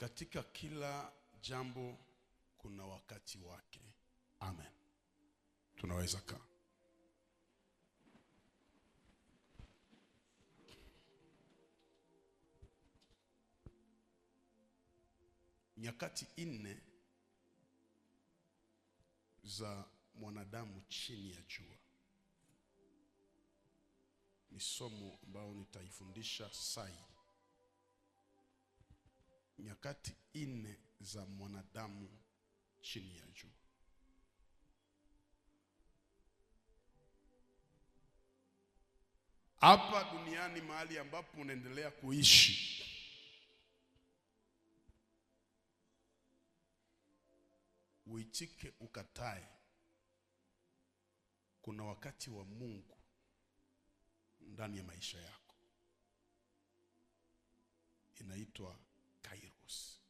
Katika kila jambo kuna wakati wake. Amen. Tunaweza kaa. Nyakati 4 za mwanadamu chini ya jua. Ni somo ambao nitaifundisha sai. Nyakati 4 za mwanadamu chini ya jua. Hapa duniani mahali ambapo unaendelea kuishi, uitike ukatae, kuna wakati wa Mungu ndani ya maisha yako. Inaitwa Kairos.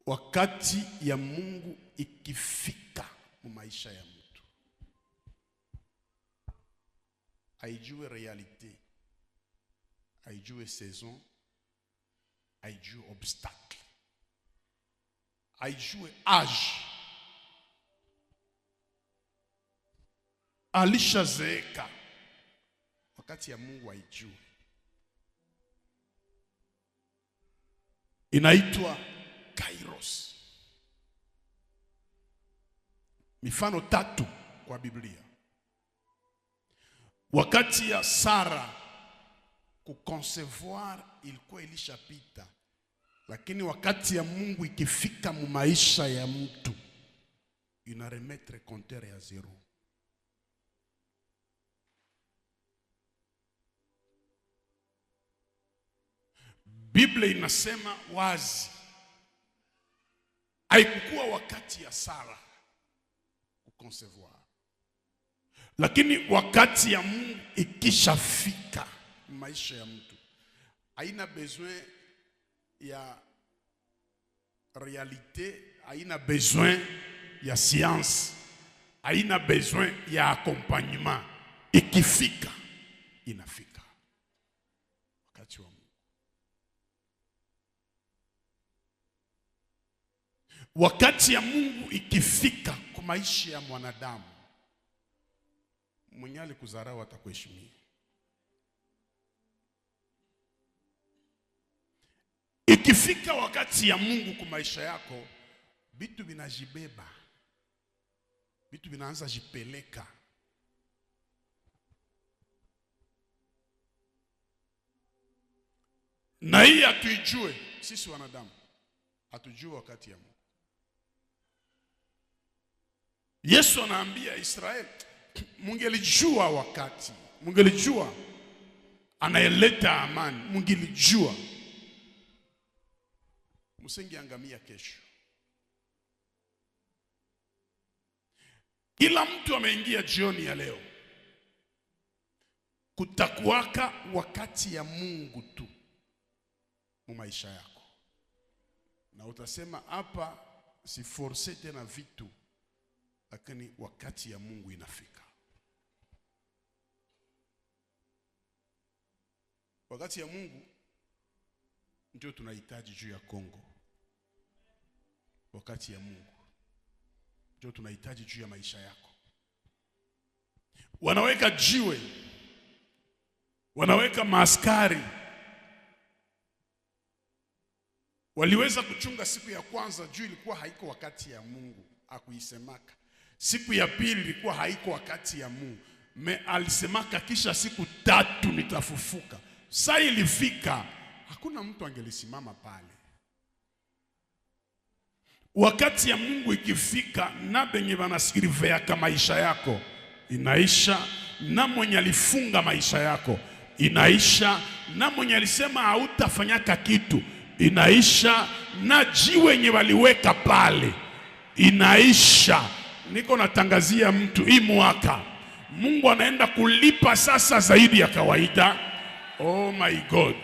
Wakati ya Mungu ikifika mu maisha ya mtu, aijue realite, aijue saison, aijue obstacle, aijue age, alishazeeka. Wakati ya Mungu aijue, inaitwa Kairos. Mifano 3 kwa Biblia. Wakati ya Sara kuconcevoir ilikuwa ilishapita, lakini wakati ya Mungu ikifika mu maisha ya mtu, ina remettre compteur ya zero. Biblia inasema wazi, haikukuwa wakati ya Sara kuconcevoir, lakini wakati ya Mungu ikishafika maisha ya mtu, haina besoin ya realite, haina besoin ya science, haina besoin ya accompagnement. Ikifika, inafika wakati wa Mungu. Wakati ya Mungu ikifika kwa maisha ya mwanadamu, mwenye alikuzarau atakuheshimia. Ikifika wakati ya Mungu kwa maisha yako, vitu vinajibeba, vitu vinaanza jipeleka. Na hii hatuijue sisi wanadamu, hatujue wakati ya Mungu. Yesu anaambia Israeli, mungelijua wakati, mungelijua anayeleta amani, mungelijua, musingeangamia kesho. Kila mtu ameingia jioni ya leo, kutakuwaka wakati ya Mungu tu mu maisha yako. Na utasema hapa si force tena vitu, lakini wakati ya Mungu inafika. Wakati ya Mungu ndio tunahitaji juu ya Kongo. Wakati ya Mungu ndio tunahitaji juu ya maisha yako. Wanaweka jiwe, wanaweka maaskari. Waliweza kuchunga siku ya kwanza, juu ilikuwa haiko wakati ya Mungu, hakuisemaka. Siku ya pili ilikuwa haiko wakati ya Mungu, alisemaka kisha siku 3 nitafufuka. Saa ilifika, hakuna mtu angelisimama pale. Wakati ya Mungu ikifika, na benye banasikirivea kama maisha yako inaisha, na mwenye alifunga maisha yako inaisha, na mwenye alisema hautafanyaka kitu inaisha, na jiwe nye waliweka pale inaisha. Niko natangazia mtu hii mwaka Mungu anaenda kulipa sasa zaidi ya kawaida. Oh my God.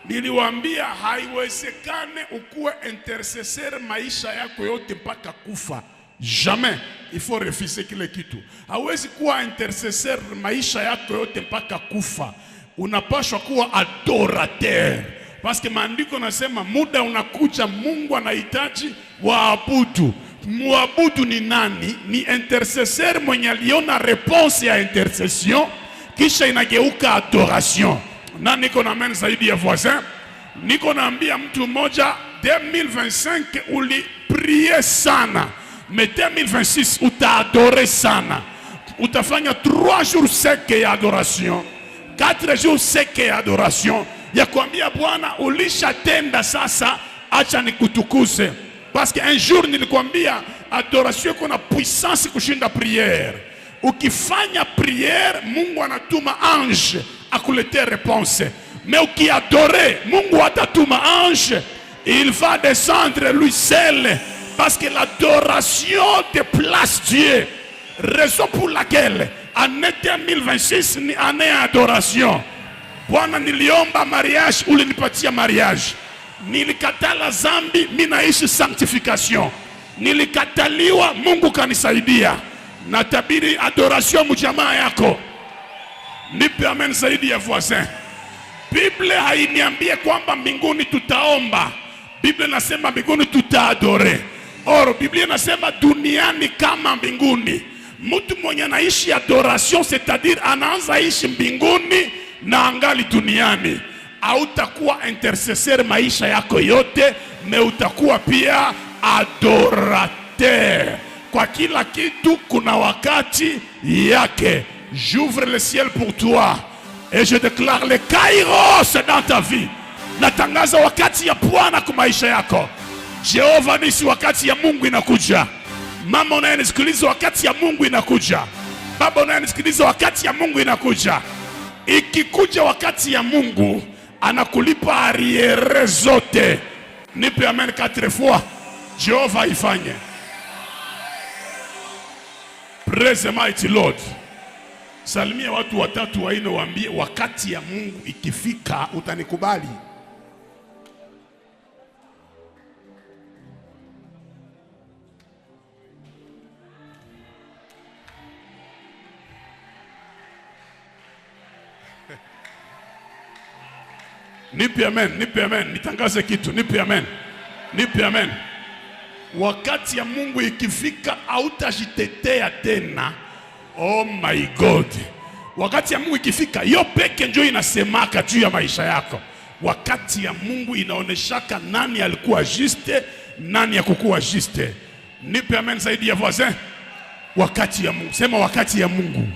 Niliwaambia haiwezekane ukuwe intercesseur maisha yako yote mpaka kufa. Jamais. Il faut refuser kile kitu. Hawezi kuwa intercesseur maisha yako yote mpaka kufa. unapaswa kuwa adorateur. Paske maandiko nasema muda unakuja Mungu anahitaji waabudu. Muabudu ni nani? Ni intercesseur mwenye aliona réponse ya intercession kisha inageuka adoration. Na niko na meni zaidi ya voisin, niko naambia mtu mmoja 2025 uli prier sana, mais 2026 utaadore sana. Utafanya 3 jours sec ya adoration, 4 jours sec ya adoration, ya kuambia Bwana ulishatenda, sasa acha nikutukuze. Parce que un jour nilikwambia adoration kuna puissance kushinda prière. Ukifanya prière, Mungu anatuma ange akuletea réponse. Mais ukiadore, Mungu atatuma ange, il va descendre lui seul. Parce que l'adoration déplace Dieu. Raison pour laquelle année 2026 ni année adoration. Bwana, niliomba mariage, ulinipatia mariage. Nilikatala zambi, minaishi sanctification. Nilikataliwa, Mungu kanisaidia. Natabiri adoration mjamaa yako. Nipe amen zaidi ya voisin. Biblia hainiambie kwamba mbinguni tutaomba. Biblia nasema mbinguni tutaadore. Oro, Biblia nasema duniani kama mbinguni. Mtu mwenye anaishi adoration, c'est-à-dire anaanza ishi mbinguni na angali duniani. Hautakuwa intercesseur maisha yako yote, me utakuwa pia adorateur. Kwa kila kitu kuna wakati yake. J'ouvre le ciel pour toi et je déclare le kairos dans ta vie. Natangaza wakati ya Bwana kwa maisha yako. Jehova nisi, wakati ya Mungu inakuja. Mama unayenisikiliza, wakati ya Mungu inakuja. Baba unayenisikiliza, wakati ya Mungu inakuja. Ikikuja wakati ya Mungu, anakulipa arriere zote. Nipe amen 4 fois. Jehova ifanye. Praise the mighty Lord. Salimia watu 3 4 waambie wakati ya Mungu ikifika utanikubali. Nipe amen, nipe amen, nitangaze kitu, nipe amen. Nipe amen. Wakati ya Mungu ikifika hautajitetea tena. Oh my God. Wakati ya Mungu ikifika, yo peke ndio inasemaka juu ya maisha yako. Wakati ya Mungu inaoneshaka nani alikuwa juste, nani hakukuwa juste. Nipe amen zaidi ya voisin. Wakati ya Mungu. Sema wakati ya Mungu.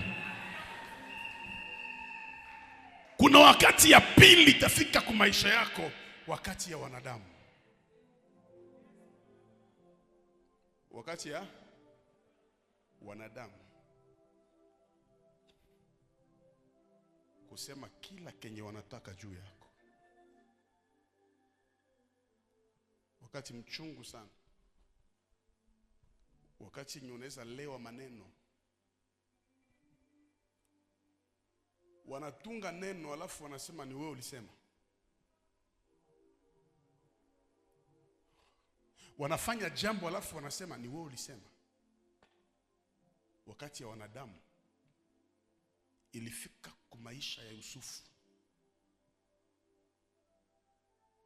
Kuna wakati ya pili itafika kwa maisha yako, wakati ya wanadamu. Wakati ya wanadamu kusema kila kenye wanataka juu yako. Wakati mchungu sana. Wakati unaweza lewa maneno. Wanatunga neno alafu wanasema ni wewe ulisema. Wanafanya jambo alafu wanasema ni wewe ulisema. Wakati ya wanadamu ilifika kwa maisha ya Yusufu.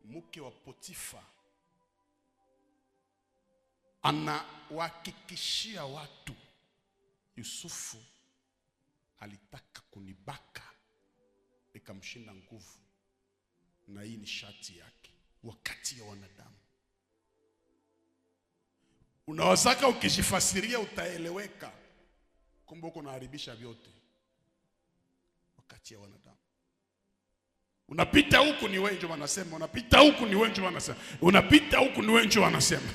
Mke wa Potifa anawahakikishia watu, Yusufu alitaka kunibaka, nikamshinda nguvu, na hii ni shati yake. Wakati ya wanadamu. Unawazaka ukijifasiria utaeleweka, kumbe uko unaharibisha vyote. Wakati ya wanadamu. Unapita huku ni wengi wanasema, unapita huku ni wengi wanasema, unapita huku ni wengi wanasema.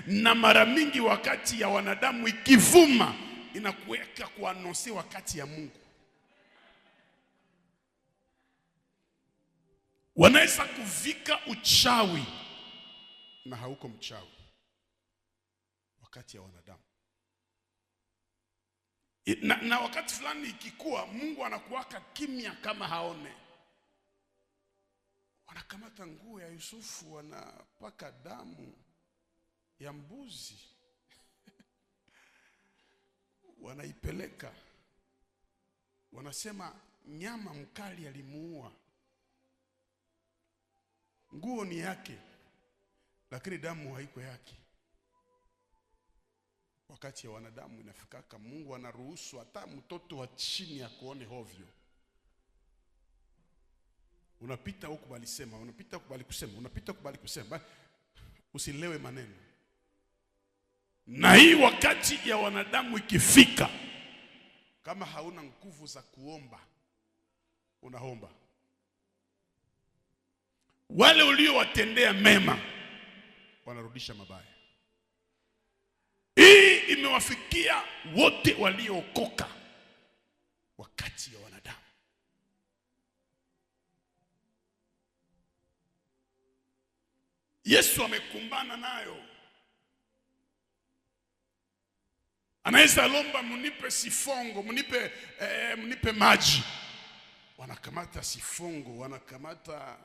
Na mara mingi wakati ya wanadamu ikivuma, inakuweka kuanonsi wakati ya Mungu. Wanaweza kuvika uchawi na hauko mchawi. Wakati ya wanadamu. Na wakati fulani ikikuwa, Mungu anakuwaka kimya kama haone. Wanakamata nguo ya Yusufu, wanapaka damu ya mbuzi. Wanaipeleka. Wanasema nyama mkali alimuua. Nguo ni yake, lakini damu haiko yake. Wakati ya wanadamu inafikaka, Mungu anaruhusu hata mtoto wa chini akuone hovyo. Unapita huko balisema, unapita huko balikusema, unapita huko balikusema, usilewe maneno. Na hii wakati ya wanadamu ikifika, kama hauna nguvu za kuomba, unaomba. Wale uliowatendea mema wanarudisha mabaya. Hii imewafikia wote waliookoka wakati ya wanadamu. Yesu amekumbana nayo. Anaweza lomba, munipe sifongo, munipe maji. Wanakamata sifongo, wanakamata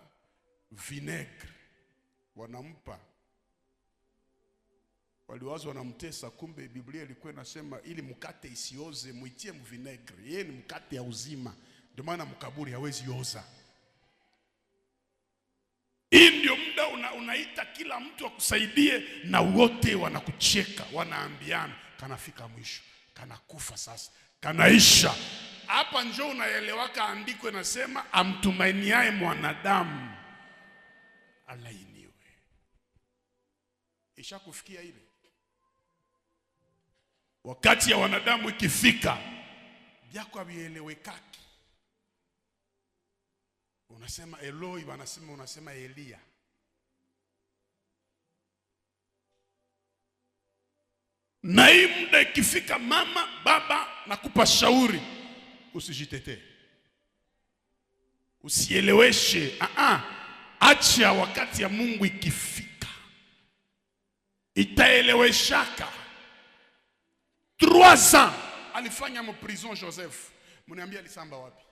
vinegre, wanampa. Waliwazo wanamtesa, kumbe Biblia ilikuwa inasema ili mkate isioze muitie mvinegre. Yeye ni mkate ya uzima, ndio maana mkaburi hawezi oza. Hii ndio muda unaita kila mtu akusaidie, na wote wanakucheka, wanaambiana kanafika mwisho, kanakufa sasa, kanaisha. Hapa njoo unaelewaka andiko inasema amtumainiaye mwanadamu alainiwe. Isha kufikia ile wakati ya wanadamu ikifika, byako abielewekaki. Unasema Eloi, wanasema unasema Elia. Na hii muda ikifika, mama, baba, nakupa shauri, usijitetee. Usieleweshe. Acha wakati ya Mungu ikifika, itaeleweshaka. 3 ans alifanya mprison Joseph. Mniambia alisamba wapi?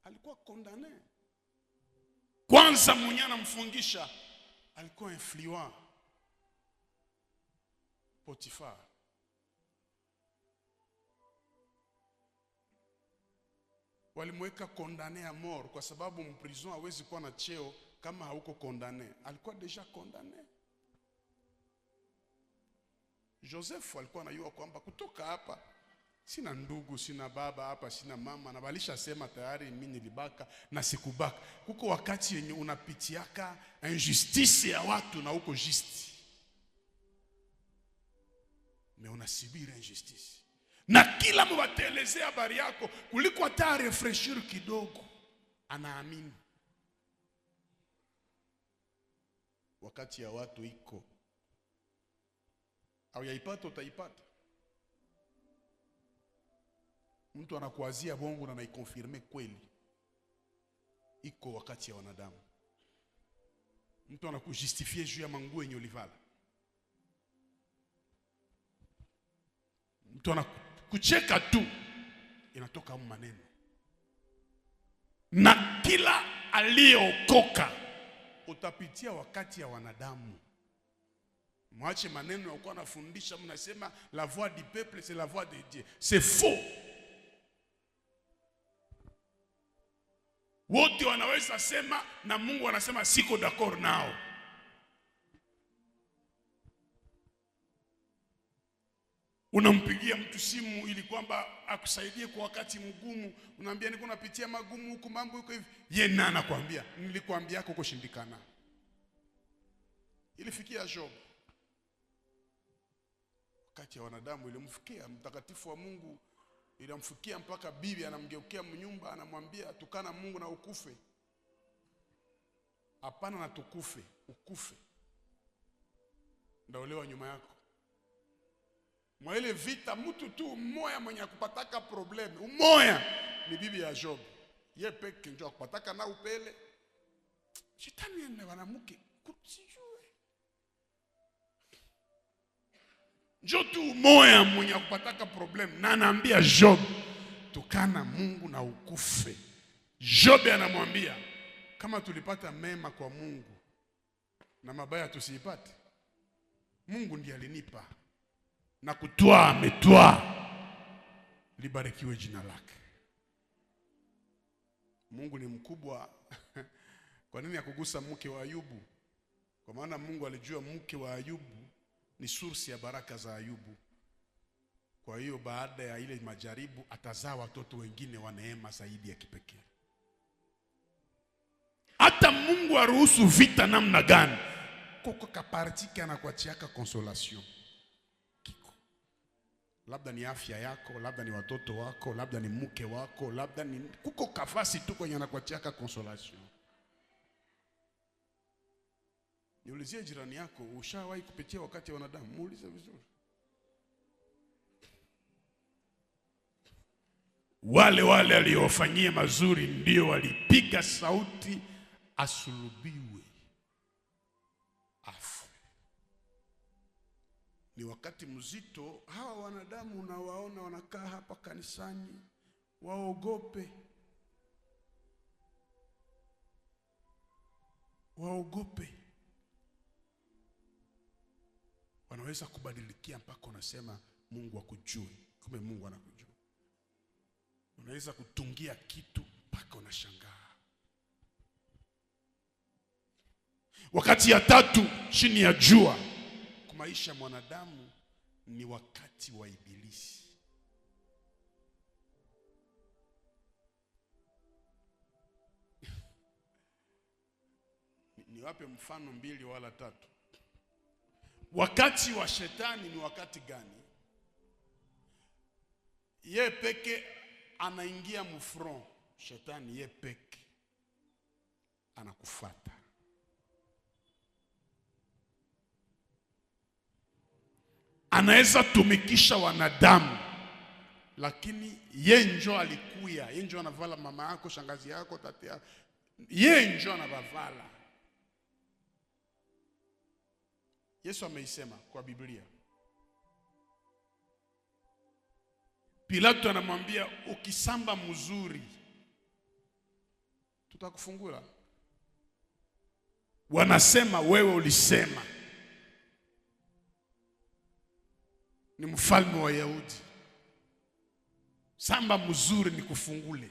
Alikuwa condamné. Kwanza mwenye anamfungisha alikuwa influent, Potiphar. Walimweka condamné à mort kwa sababu mprison hawezi kuwa na cheo kama hauko condamné. Alikuwa deja condamné. Joseph alikuwa anajua kwamba kutoka hapa sina ndugu, sina baba hapa, sina mama, na balisha sema tayari mimi nilibaka na sikubaka. Kuko wakati yenye unapitiaka injustice ya watu na uko juste, mais unasibiri injustice. Na kila mwatelezea habari yako kuliko hata refreshir kidogo, anaamini. Wakati ya watu iko au yaipata utaipata. Mtu anakuazia bongo na naikonfirme kweli. Iko wakati ya wanadamu. Mtu anakujustifie juu ya manguo yenye ulivala. Mtu anakucheka tu, inatoka maneno. Na kila aliyeokoka utapitia wakati ya wanadamu. Mwache maneno ya kuwa nafundisha mnasema la voix du peuple c'est la voix de Dieu. C'est faux. Wote wanaweza sema na Mungu anasema siko d'accord nao. Unampigia mtu simu ili kwamba akusaidie kwa wakati mgumu, unaambia niko napitia magumu huko, mambo yuko hivi. Yeye nani anakuambia? Nilikwambia yako kushindikana. Ilifikia Job. Wakati ya wanadamu ilimfikia mtakatifu wa Mungu, ilimfikia mpaka bibi anamgeukia mnyumba, anamwambia tukana Mungu na ukufe. Hapana, na tukufe, ukufe. Ndaolewa nyuma yako. Mwa ile vita mtu tu mmoja mwenye kupataka problemi, umoja ni bibi ya Job. Ye peke ndio kupataka na upele. Shetani ene wanamuke kutsijue. Njo tu umoja mwenye kupataka problemi. Na anaambia Job tukana Mungu na ukufe. Job anamwambia kama tulipata mema kwa Mungu na mabaya tusiipate, Mungu ndiye alinipa. Na kutoa ametwaa. Libarikiwe jina lake. Mungu ni mkubwa. Kwa nini akugusa mke wa Ayubu? Kwa maana Mungu alijua mke wa Ayubu ni source ya baraka za Ayubu. Kwa hiyo baada ya ile majaribu atazaa watoto wengine wa neema zaidi ya kipekee. Hata Mungu aruhusu vita namna gani, kuko kapartiki anakuachiaka consolation. Kiko. Labda ni afya yako, labda ni watoto wako, labda ni mke wako, labda ni kuko kafasi tu kwenye anakuachiaka consolation. Niulizie jirani yako, ushawahi kupitia wakati wa wanadamu? Muulize vizuri. Wale aliofanyia mazuri ndio walipiga sauti asulubiwe, afu. Ni wakati mzito. Hawa wanadamu unawaona wanakaa hapa kanisani, waogope. Wanaweza kubadilikia mpaka unasema Mungu akujue, kumbe Mungu anakujua. Unaweza kutungia kitu mpaka unashangaa. Wakati ya tatu chini ya jua kwa maisha mwanadamu ni wakati wa ibilisi. Niwape mfano 2 wala 3. Wakati wa shetani ni wakati gani? Ye peke anaingia mfront, shetani ye peke anakufuata. Anaweza tumikisha wanadamu, lakini ye njo alikuya, ye njo anavala mama yako, shangazi yako, tati yako, ye njo anabavala. Yesu ameisema kwa Biblia. Pilato anamwambia, ukisamba mzuri tutakufungula. Wanasema wewe ulisema ni mfalme wa Yahudi, samba mzuri ni kufungule.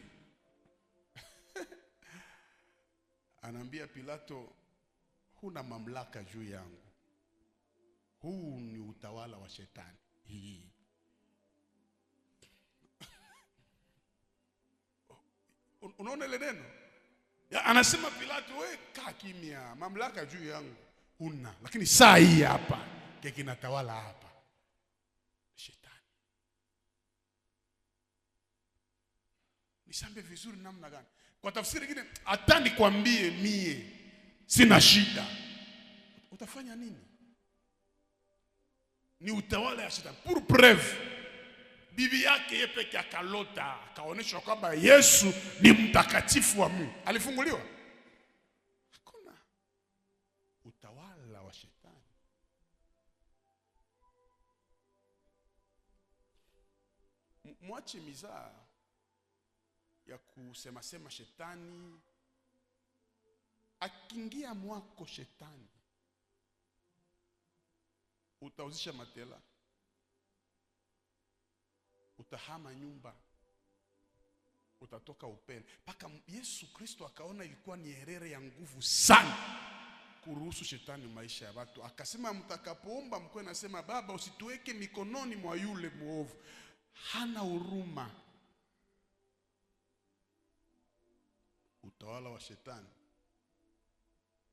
Anaambia Pilato, huna mamlaka juu yangu. Huu ni utawala wa shetani. Unaona ile neno? Anasema Pilato, wewe kaa kimya, mamlaka juu yangu huna. Lakini saa hii hapa kinatawala hapa shetani. Nisambe vizuri namna gani? Kwa tafsiri nyingine, hata nikwambie mie sina shida, utafanya nini? Ni utawala ya shetani. Pour preuve, bibi yake yeye peke akalota, akaonyesha kwamba Yesu ni mtakatifu wa Mungu. Alifunguliwa? Hakuna. Utawala wa shetani. Mwache mizaa ya kusema shetani. Akiingia mwako shetani, utauzisha matela, utahama nyumba, utatoka upele. Paka Yesu Kristo akaona ilikuwa ni herere ya nguvu sana kuruhusu shetani maisha ya watu. Akasema, mtakapoomba mkwe nasema, Baba usituweke mikononi mwa yule muovu. Hana huruma. Utawala wa shetani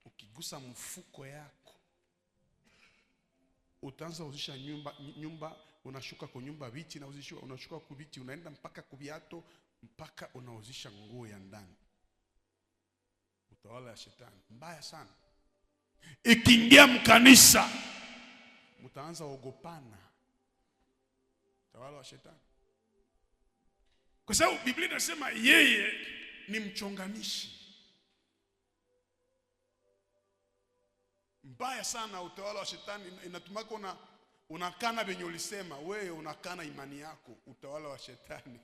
ukigusa mfuko yako, utaanza uzisha nyumba, unashuka kwa nyumba viti na uzishwa, unashuka kwa viti, unaenda mpaka kwa viato, mpaka unauzisha nguo ya ndani. Utawala wa shetani mbaya sana. Ikiingia mkanisa, mtaanza ogopana. Utawala wa shetani. Kwa sababu Biblia inasema yeye ni mchonganishi. Mbaya sana utawala wa shetani. Inatumaka unakana venye ulisema, wewe unakana imani yako. Utawala wa shetani.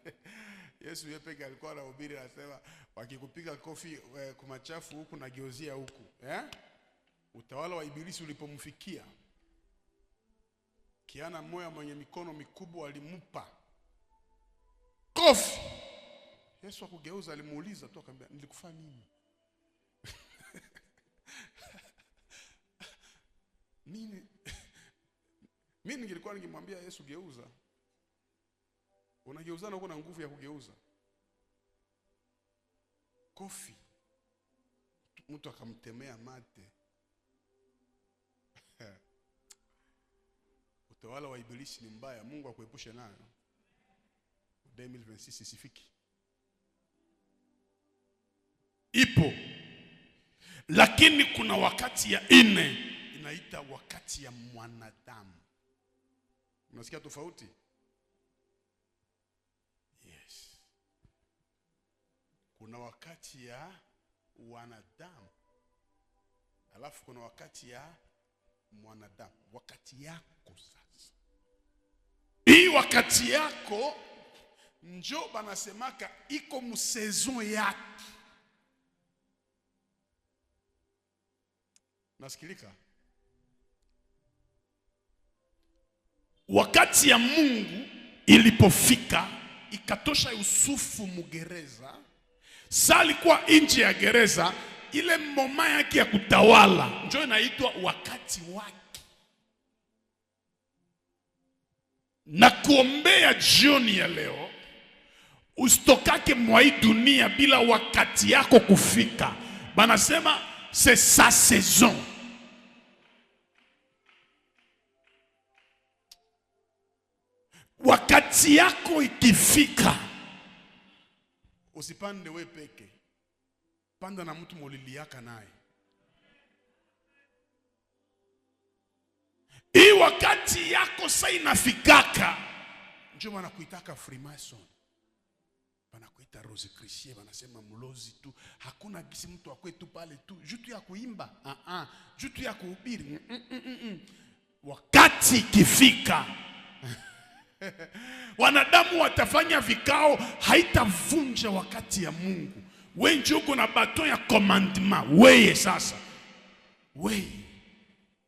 Yesu yeye peke alikuwa anahubiri, anasema wakikupiga kofi kumachafu huku na geozia huku. Utawala wa ibilisi ulipomfikia, kiana moya mwenye mikono mikubwa alimupa kofi. Yesu akugeuza, alimuuliza tu akamwambia, nilikufanya nini? Nini? Mimi ningekuwa ningemwambia Yesu geuza. Unageuzana uko na nguvu ya kugeuza. Kofi. Mtu akamtemea mate. Utawala wa ibilisi ni mbaya, Mungu akuepushe nayo. 2026 isifiki. Ipo. Lakini kuna wakati ya 4 inaita wakati ya mwanadamu. Unasikia tofauti? Yes. Kuna wakati ya wanadamu, alafu kuna wakati ya mwanadamu. Wakati yako sasa, hii wakati yako njo banasemaka iko msezon yake. Nasikilika? Wakati ya Mungu ilipofika ikatosha Yusufu mugereza, saa alikuwa nje ya gereza, ile moma yake ya kutawala njo inaitwa wakati wake. Na kuombea jioni ya leo, usitokake mwa hii dunia bila wakati yako kufika. Banasema c'est sa saison. Wakati yako ikifika, usipande we peke, panda na mtu moliliaka naye. Hii wakati yako sasa inafikaka, njoo wanakuitaka Freemason, wanakuita Rosicrucier, wanasema mlozi tu. Hakuna gisi mtu akwetu pale tu jutu ya kuimba, jutu ya kuhubiri. Wakati ikifika, wanadamu watafanya vikao, haitavunja wakati ya Mungu. Wewe njoo uko na baton ya commandement, wewe sasa. Wewe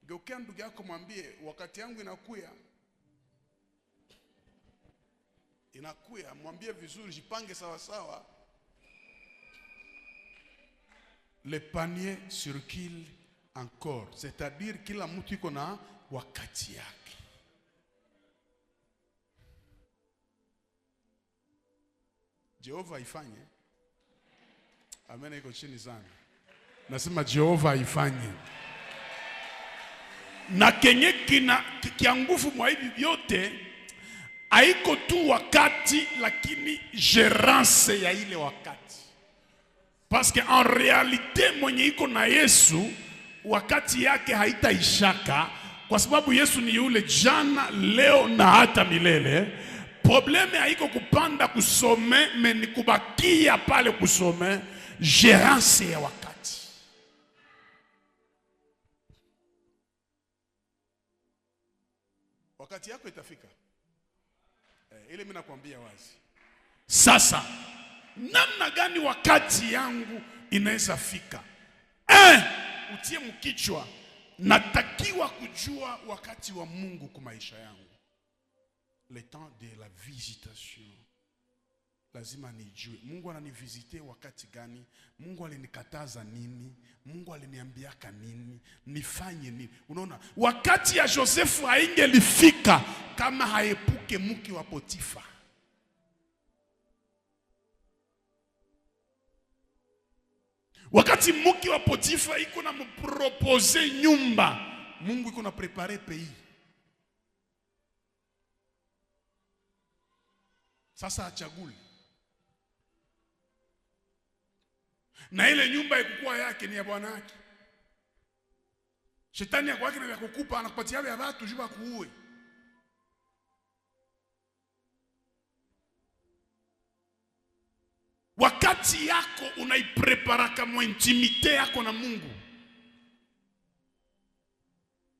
geukia ndugu yako mwambie, wakati yangu inakuya. Inakuya, mwambie vizuri, jipange sawa sawa. Le panier circule encore, c'est-à-dire kila mtu iko na wakati yake. Jehova ifanye. Amen, iko chini sana. Nasema Jehova ifanye. Na kenye kia nguvu mwa hivi vyote, haiko tu wakati, lakini gérance ya ile wakati. Parce que en réalité mwenye iko na Yesu, wakati yake haitaishaka, kwa sababu Yesu ni yule jana, leo na hata milele. Probleme haiko kupanda kusome, meni kubakia pale kusome, gérance ya wakati. Wakati yako itafika. Ile mimi nakwambia wazi. Sasa, namna gani wakati yangu inaweza fika? Utie mkichwa, natakiwa kujua wakati wa Mungu kwa maisha yangu. Le temps de la visitation. Lazima nijue Mungu ananivisite wakati gani, Mungu alinikataza nini, Mungu aliniambiaka nini, nifanye nini. Unaona, wakati ya Josefu haingelifika kama haepuke mke wa Potifa. Wakati mke wa Potifa iko na mpropose nyumba, Mungu iko na prepare pays. Sasa achaguli. Na ile nyumba ikukuwa yake ni ya bwana yake. Shetani ya kwake na ya kukupa, anakupatia ya watu juba kuue. Wakati yako unaiprepara kama intimite yako na Mungu.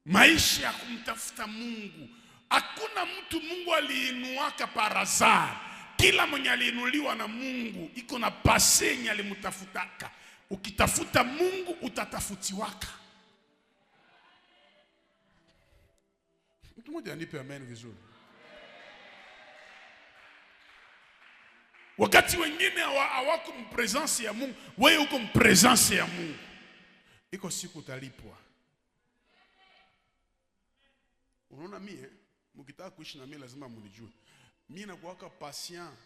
Maisha ya kumtafuta Mungu. Hakuna mtu Mungu aliinuaka parazar. Kila mwenye aliinuliwa na Mungu iko na pasenye alimutafutaka. Ukitafuta Mungu utatafutiwaka. Mtu mmoja anipe amen vizuri. Wakati wengine hawako mpresence ya Mungu, wewe uko mpresence ya Mungu. Iko siku utalipwa. Unaona mie, mkitaka kuishi na mimi lazima mnijue. Mimi nakuwaka patient.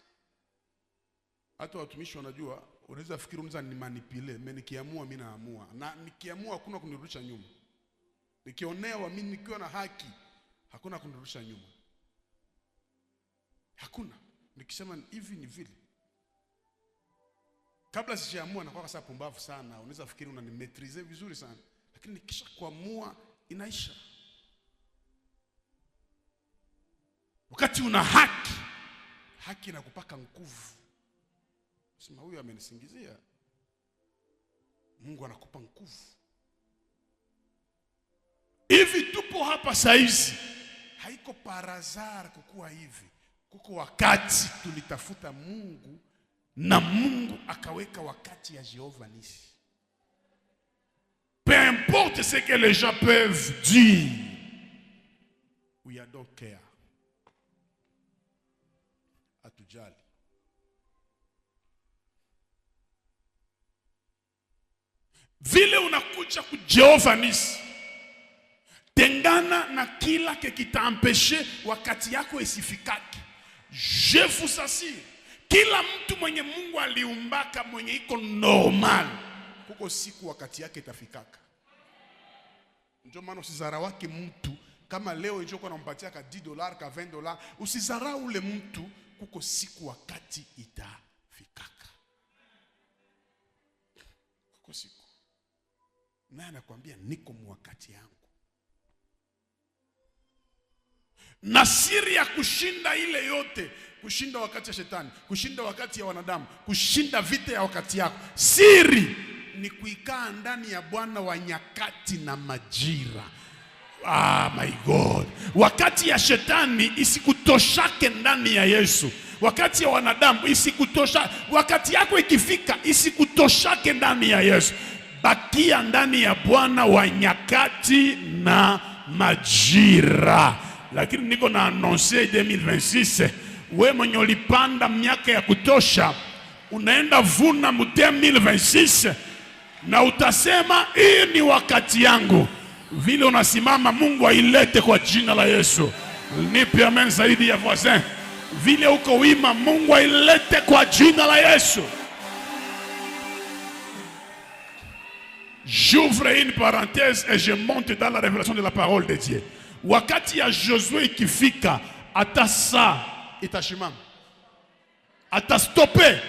Hata watumishi wanajua, unaweza fikiri unaweza ni manipule, mimi nikiamua mimi naamua. Na nikiamua hakuna kunirudisha nyuma. Nikionewa mimi nikiwa na haki, hakuna kunirudisha nyuma. Hakuna. Nikisema hivi ni vile. Kabla sijaamua na kwa sababu pumbavu sana, unaweza fikiri unanimetrize vizuri sana. Lakini nikisha kuamua inaisha. Wakati una haki, haki inakupaka nguvu. Sema huyu amenisingizia. Mungu anakupa nguvu. Hivi tupo hapa saizi. Haiko parazar kukua hivi. Kuko wakati tulitafuta Mungu na Mungu akaweka wakati ya Jehova Nisi. Peu importe ce que les gens peuvent dire, we don't care. Atujali. Vile unakuja ku Jehova Nisi, tengana na kila kitampeshe wakati yako isifikaki. Je vous assure, kila mtu mwenye Mungu aliumbaka mwenye iko normal, kuko siku wakati yake itafikaka. Ndio maana usizarawake mtu kama leo njoo kwa nampatia ka $10 ka $20, usizarau ule mtu, kuko siku wakati itafikaka. Kuko siku. Naye anakuambia niko mwakati yangu. Na siri ya kushinda ile yote, kushinda wakati ya shetani, kushinda wakati ya wanadamu, kushinda vita ya wakati yako, siri ni kuikaa ndani ya Bwana wa nyakati na majira. Ah my God. Wakati ya shetani isikutoshake ndani ya Yesu. Wakati ya wanadamu isikutosha. Wakati yako ikifika isikutoshake ndani ya Yesu. Bakia ndani ya Bwana wa nyakati na majira. Lakini niko na annonce 2026, wewe mwenye ulipanda miaka ya kutosha, unaenda vuna mu 2026 na utasema hii ni wakati yangu. Vile unasimama, Mungu ailete kwa jina la Yesu. Nipe amen zaidi ya voisin. Vile uko wima, Mungu ailete kwa jina la Yesu. J'ouvre une parenthèse et je monte dans la révélation de la parole de Dieu. Wakati ya Josué ikifika, atasa itashimama, atastope.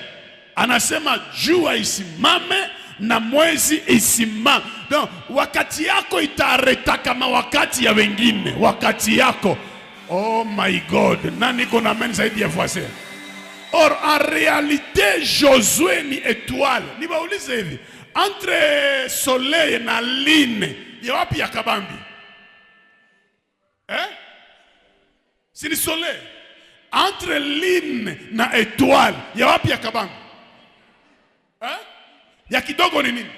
Anasema jua isimame na mwezi isimame. Donc wakati yako itareta kama wakati ya wengine. Wakati yako, oh my God, nani kona amen zaidi ya voisin? Or en réalité Josué ni étoile. Nibaulize hivi, entre soleil na lune ya wapi ya kabambi? Si ni soleil. Entre lune na étoile ya wapi ya kabambi? Ya kidogo ni nini?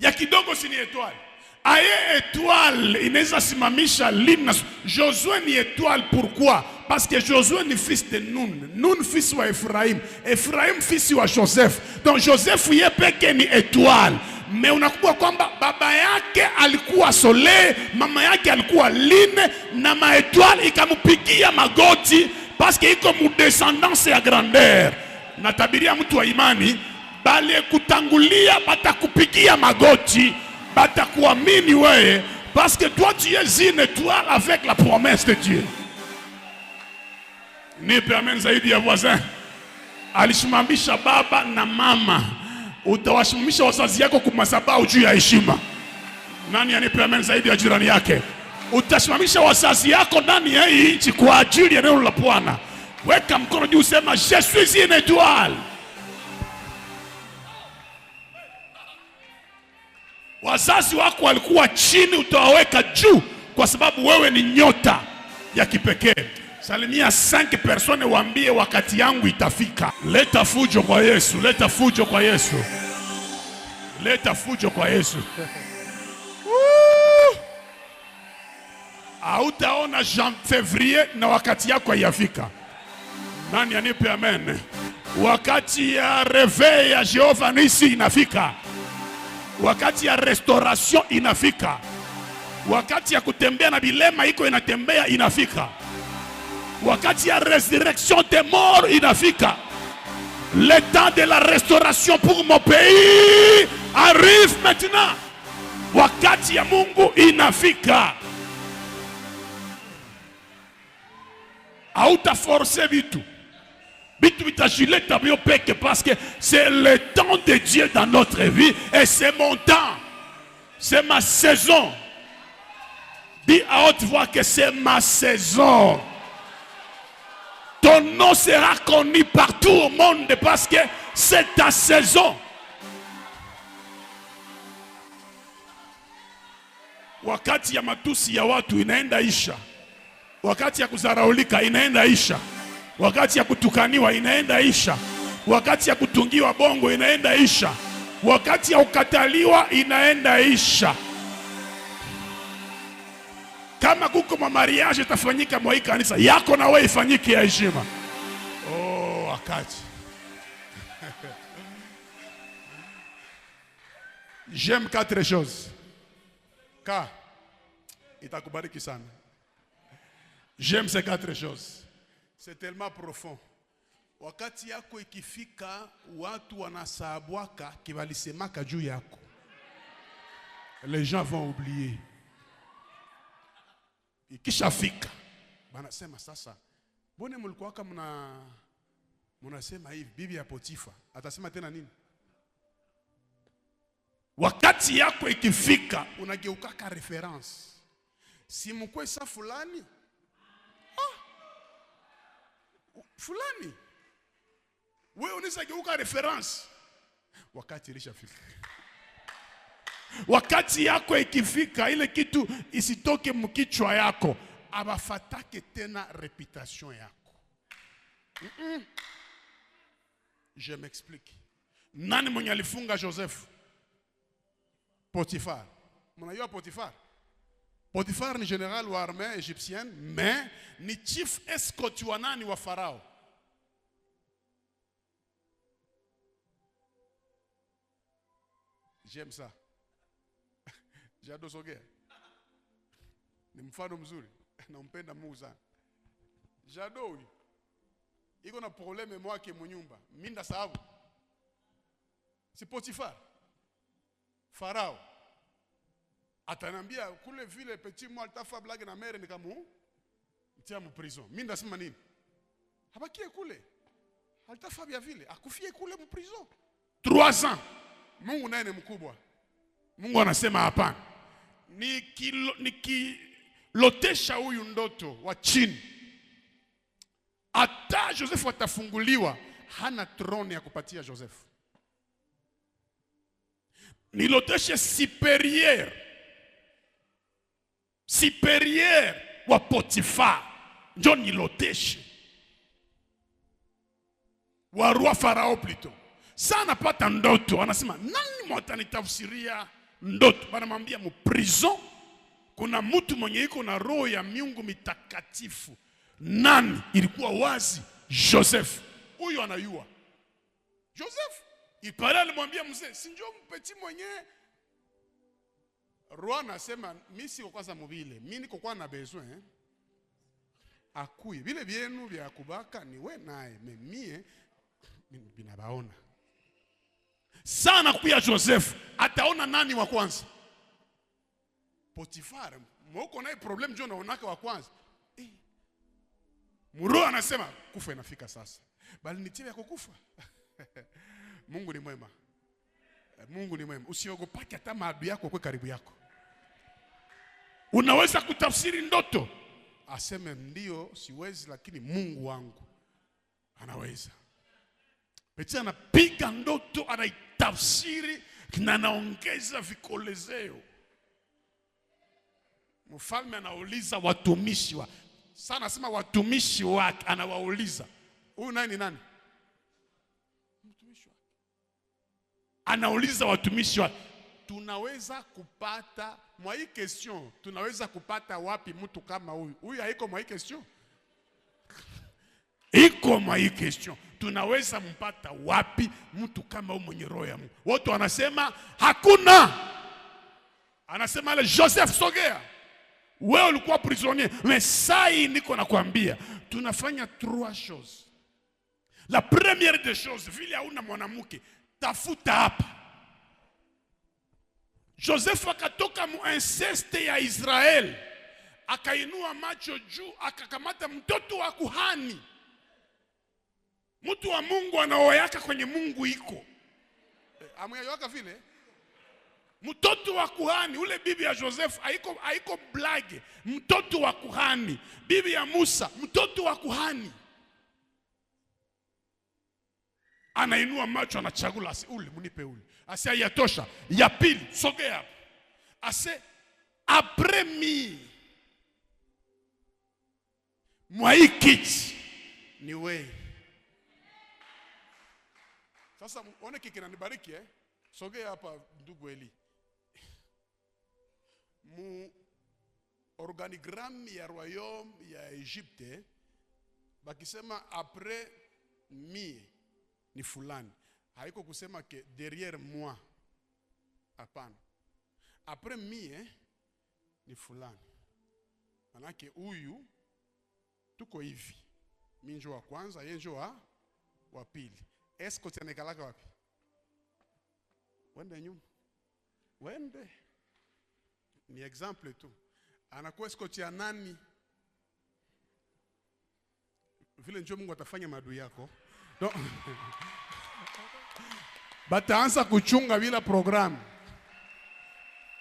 Ya kidogo si ni étoile. Aye étoile inaweza simamisha lune. Josué ni étoile, pourquoi? Parce que Josué ni fils de Nun. Nun fils wa Ephraim. Ephraim fils wa Joseph. Donc Joseph yeye peke ni étoile. Mais unakuwa kwamba baba yake alikuwa soleil, mama yake alikuwa lune, na maétoile ikamupigia magoti parce que iko mu descendance ya grandeur. Natabiria mtu wa imani, bali kutangulia batakupigia magoti, batakuamini wewe parce que toi tu es une étoile avec la promesse de Dieu. Nipe amen zaidi ya voisin. Alishimamisha baba na mama. Utawashimamisha wazazi yako kumasabau juu ya heshima. Nani anipe amen zaidi ya jirani yake? Utashimamisha wazazi yako ndani ya hii nchi kwa ajili ya neno la Bwana. Weka mkono juu, sema je suis une étoile. Wazazi wako walikuwa chini, utawaweka juu kwa sababu wewe ni nyota ya kipekee. Salimia 5 personnes, waambie wakati yangu itafika. Leta fujo kwa Yesu, leta fujo kwa Yesu. Leta fujo kwa Yesu. Hautaona Février na wakati yako haijafika. Nani anipe amen? Wakati ya reveil ya Jehova Nisi inafika. Wakati ya restauration inafika. Wakati ya kutembea na bilema iko inatembea inafika. Wakati ya résurrection des morts inafika. Le temps de la restauration pour mon pays arrive maintenant. Wakati ya Mungu inafika. Auta forcer vitu. Bitu bitajule tabio peke parce que c'est le temps de Dieu dans notre vie et c'est mon temps. C'est ma saison. Dis à haute voix que c'est ma saison. Ton nom sera connu partout au monde parce que c'est ta saison. Wakati ya matusi ya watu inaenda isha. Wakati ya kuzaraulika inaenda isha. Wakati ya kutukaniwa inaenda isha. Wakati ya kutungiwa bongo inaenda isha. Wakati ya ukataliwa inaenda isha. Kama kuko ma mariage itafanyika mwa hii kanisa yako na wewe ifanyike ya heshima. Oh, wakati. J'aime 4 choses. Ka itakubariki sana. J'aime ces 4 choses. C'est tellement profond. Wakati yako ikifika watu wanasabwaka kibalisemaka juu yako. Les gens vont oublier. Ikishafika banasema sasa mbona mlikuwa kama mnasema hivi bibi ya Potifa atasema tena nini? Wakati yako ikifika unageuka ka reference. Si mkwe sa fulani fulani wewe unaweza geuka reference wakati ilishafika. Wakati yako ikifika ile kitu isitoke mkichwa yako abafatake tena reputation yako. Je m'explique. Nani mwenye alifunga Joseph? Potiphar. Mnajua Potiphar? Potiphar ni general wa armée égyptienne, mais ni chief escort wa nani wa Farao. J'aime ça. Jado Sogea. Ni mfano mzuri. Nampenda Mungu sana. Jado huyu. Iko na probleme mwake mnyumba. Mimi ndasahabu. Si Potiphar. Farao. Atanambia kule vile petit moi altafa blague na mere nikamu mtia mu prison. Mimi ndasema nini? Habakie kule. Altafa bia vile akufie kule mu prison. 3 ans. Mungu naye ni mkubwa. Mungu anasema hapana. Nikilotesha huyu ndoto wa chini. Ata Joseph atafunguliwa hana trone ya kupatia Joseph. Niloteshe superieur wa Potiphar. Njo niloteshe. Wa roi Farao plutôt. Sana pata ndoto anasema nani mwatanitafsiria ndoto? Banamwambia mu prison kuna mtu mwenye iko na roho ya miungu mitakatifu. Nani? Ilikuwa wazi Joseph. Huyo anayua Joseph. Ipara alimwambia mzee, si njoo mpeti mwenye roho anasema mimi siko kwanza mubile, mimi niko kwa na besoin akui vile vyenu vya kubaka ni we naye mie binabaona sana kuya Joseph. Ataona nani wa kwanza? Potiphar. Mwoko naye problem njoo naonaka wa kwanza. Muro anasema kufa inafika sasa. Bali nitie ya kukufa. Mungu ni mwema. Mungu ni mwema. Usiogopake hata maadui yako kwa karibu yako. Unaweza kutafsiri ndoto. Aseme ndio siwezi lakini Mungu wangu anaweza. Petia anapiga ndoto anaitafsiri na anaongeza vikolezeo. Mfalme anauliza watumishi wa sana sema watumishi wake anawauliza huyu nani nani? Mtumishi wake. Anauliza watumishi wake tunaweza kupata mwa hii question, tunaweza kupata wapi mtu kama huyu? Huyu haiko mwa hii question. iko mwa hii question. Tunaweza mpata wapi mtu kama huyu mwenye roho ya Mungu? Wote wanasema hakuna. Anasema ale Joseph, sogea. Wewe ulikuwa prisonnier, mais sai niko nakwambia tunafanya 3 choses. La première des choses, vile hauna mwanamke, tafuta hapa. Joseph akatoka mu inceste ya Israel, akainua macho juu, akakamata mtoto wa kuhani. Mtu wa Mungu anaoyaka kwenye Mungu iko. Amuyoka vile. Mtoto wa kuhani, ule bibi ya Joseph haiko blage. Mtoto wa kuhani, bibi ya Musa, mtoto wa kuhani. Anainua macho, anachagula, ase ule munipe ule. Ase ayatosha, ya pili, sogea. Ase après mi mwai kiti ni wewe. Sasa one kikina nibariki sogea hapa ndugu Eli. Mu organigramme ya royaume ya Egypte bakisema après mi ni fulani. Haiko kusema ke derrière moi. Hapana. Après mi ni fulani. Manake huyu tuko hivi. Mimi njo wa kwanza, yeye njo wa pili. Esko tsenekalaka wapi? Wende nyuma. Wende. Ni example tu. Anakuwa esko tia nani? Vile njo Mungu atafanya maadui yako. No. Bataanza kuchunga bila programu.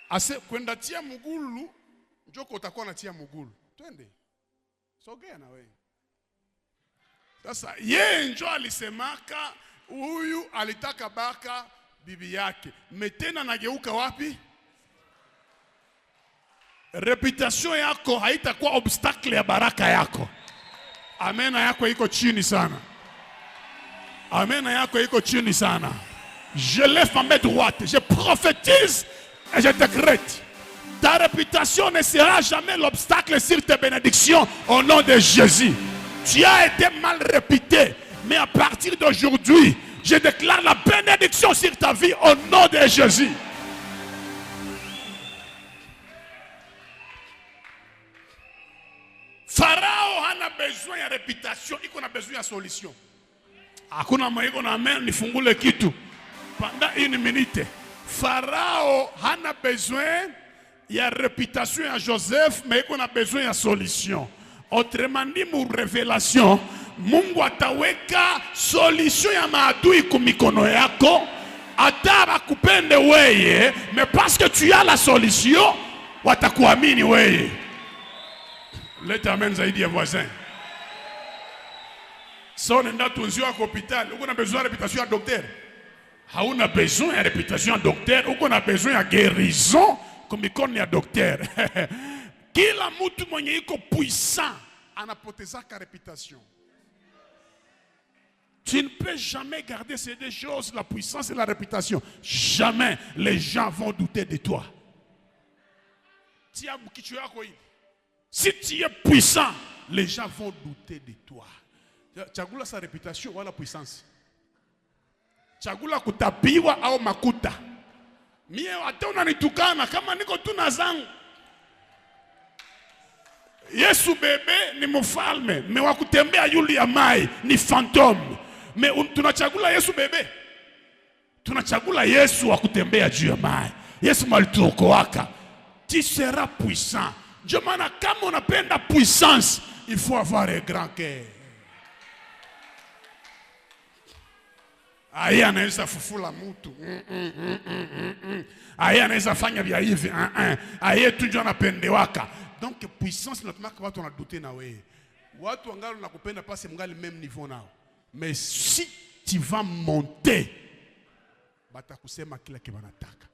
Ase kwenda tia mugulu, njoko utakuwa na tia mugulu. Twende. Sogea na wewe. Sasa yeye njo alisemaka huyu alitaka baka bibi yake. Metena nageuka wapi? Reputation yako haitakuwa obstacle ya baraka yako. Amena yako iko chini sana. Amena yako iko chini sana. Je lève ma main droite, je prophétise et je décrète. Ta réputation ne sera jamais l'obstacle sur tes bénédictions au nom de Jésus. Tu as été mal réputé, mais à partir d'aujourd'hui, je déclare la bénédiction sur ta vie au nom de Jésus. Pharaon a besoin de réputation, il a besoin de solution. Hakuna maiko na amen nifungule kitu pendant 1 minute. Pharaon a besoin ya réputation ya Joseph, mais il a besoin de solution. Autrement dit, mon révélation, Mungu ataweka solution ya maadui kumikono yako, ataba kupende weye, mais parce que tu as la solution, watakuamini weye. Leta amen zaidi ya voisin. So nenda tunziwa kwa hospital, uko na besoin ya réputation ya docteur. Hauna besoin ya réputation ya docteur, uko na besoin ya guérison kumikono ya docteur. Kila mtu mwenye iko puissant anapotezaka réputation. Tu ne peux jamais garder ces deux choses, la puissance et la réputation. Jamais les gens vont douter de toi. Si tu es puissant, les gens vont douter de toi. Chagula sa réputation ou la puissance. Chagula kutapiwa au makuta. Mie hata unanitukana kama niko tu na zangu. Yesu bebe ni mfalme, me wakutembea yule ya mai ni fantôme. Me tunachagula Yesu bebe. Tunachagula Yesu wakutembea juu ya mai. Yesu malituokoaka. Tu seras puissant. Ndio maana kama unapenda puissance, il faut avoir un grand cœur. Aya anaweza fufula mtu. Aya anaweza fanya vya hivi. Aya tu ndio anapendewaka. Donc puissance natumaka watu wanadouter na wewe. Watu wangali nakupenda pasi mngali même niveau nao. Mais si tu vas monter, batakusema kila kitu wanataka.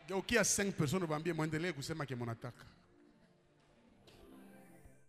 Geukia 5 personnes waambie muendelee kusema kile mnataka.